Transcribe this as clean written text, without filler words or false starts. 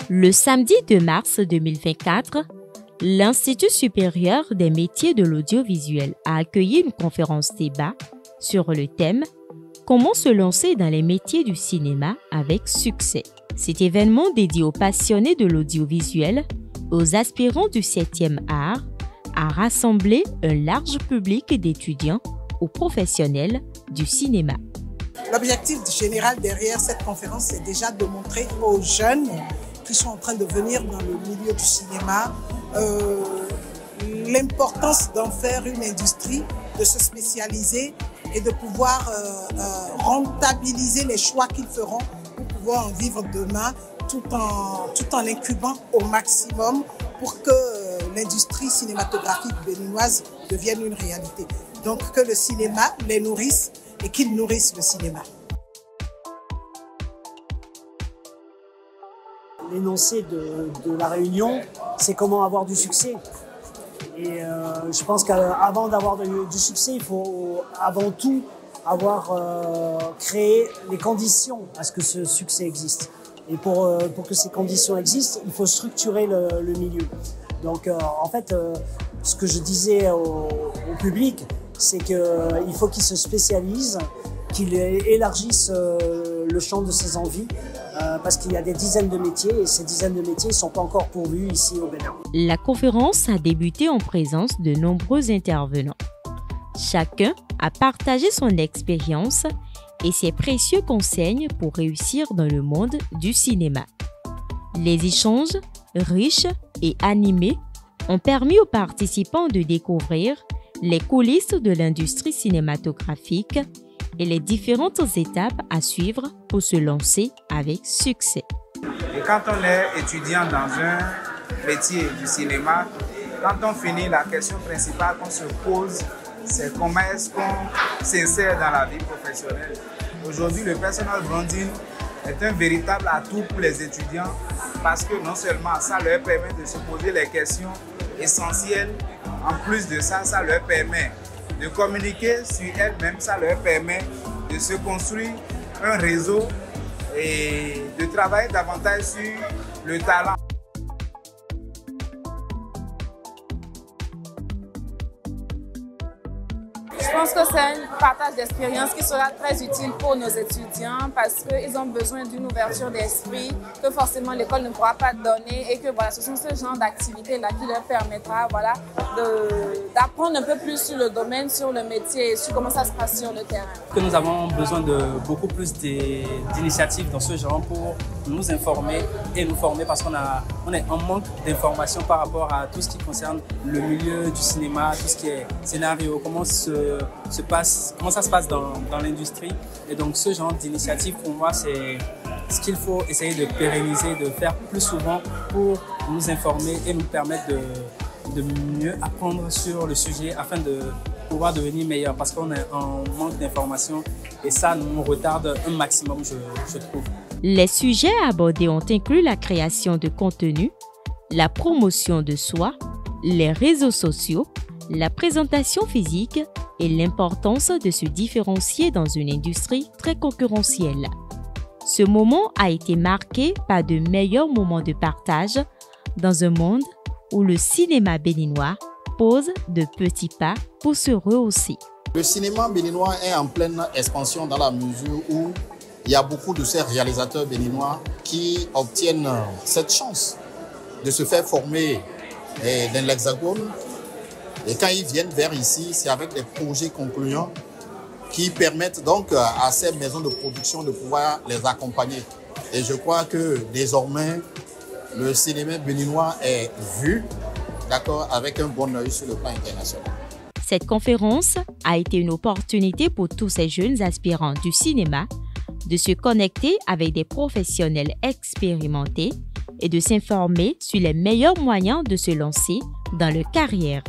Le samedi 2 mars 2024, l'Institut supérieur des métiers de l'audiovisuel a accueilli une conférence débat sur le thème « Comment se lancer dans les métiers du cinéma avec succès ». Cet événement dédié aux passionnés de l'audiovisuel, aux aspirants du 7e art, a rassemblé un large public d'étudiants aux professionnels du cinéma. L'objectif général derrière cette conférence, c'est déjà de montrer aux jeunes qui sont en train de venir dans le milieu du cinéma l'importance d'en faire une industrie, de se spécialiser et de pouvoir rentabiliser les choix qu'ils feront pour pouvoir en vivre demain tout en incubant au maximum pour que l'industrie cinématographique béninoise devienne une réalité. Donc que le cinéma les nourrisse et qu'ils nourrissent le cinéma. L'énoncé de la réunion, c'est comment avoir du succès. Et je pense qu'avant d'avoir du succès, il faut avant tout avoir créé les conditions à ce que ce succès existe. Et pour que ces conditions existent, il faut structurer le milieu. Donc en fait, ce que je disais au public, c'est qu'il faut qu'il se spécialise, qu'il élargisse le champ de ses envies, parce qu'il y a des dizaines de métiers et ces dizaines de métiers ne sont pas encore pourvus ici au Bénin. La conférence a débuté en présence de nombreux intervenants. Chacun a partagé son expérience et ses précieux conseils pour réussir dans le monde du cinéma. Les échanges, riches et animés, ont permis aux participants de découvrir les coulisses de l'industrie cinématographique et les différentes étapes à suivre pour se lancer avec succès. Et quand on est étudiant dans un métier du cinéma, quand on finit, la question principale qu'on se pose, c'est comment est-ce qu'on s'insère dans la vie professionnelle. Aujourd'hui, le personal branding est un véritable atout pour les étudiants parce que non seulement ça leur permet de se poser les questions essentielles, en plus de ça, ça leur permet de communiquer sur elles-mêmes, ça leur permet de se construire un réseau et de travailler davantage sur le talent. Je pense que c'est un partage d'expérience qui sera très utile pour nos étudiants parce qu'ils ont besoin d'une ouverture d'esprit que forcément l'école ne pourra pas donner et que voilà, ce sont ce genre d'activités-là qui leur permettra d'apprendre un peu plus sur le domaine, sur le métier et sur comment ça se passe sur le terrain. Nous avons besoin de beaucoup plus d'initiatives dans ce genre pour nous informer et nous former parce qu'on est en manque d'informations par rapport à tout ce qui concerne le milieu du cinéma, tout ce qui est scénario, comment ça se passe dans l'industrie. Et donc ce genre d'initiative pour moi c'est ce qu'il faut essayer de pérenniser, de faire plus souvent pour nous informer et nous permettre de mieux apprendre sur le sujet afin de pouvoir devenir meilleur parce qu'on est en manque d'informations et ça nous retarde un maximum je trouve. Les sujets abordés ont inclus la création de contenu, la promotion de soi, les réseaux sociaux, la présentation physique et l'importance de se différencier dans une industrie très concurrentielle. Ce moment a été marqué par de meilleurs moments de partage dans un monde où le cinéma béninois pose de petits pas pour se rehausser. Le cinéma béninois est en pleine expansion dans la mesure où il y a beaucoup de ces réalisateurs béninois qui obtiennent cette chance de se faire former dans l'Hexagone. Et quand ils viennent vers ici, c'est avec des projets concluants qui permettent donc à ces maisons de production de pouvoir les accompagner. Et je crois que désormais, le cinéma béninois est vu, d'accord, avec un bon œil sur le plan international. Cette conférence a été une opportunité pour tous ces jeunes aspirants du cinéma de se connecter avec des professionnels expérimentés et de s'informer sur les meilleurs moyens de se lancer dans leur carrière.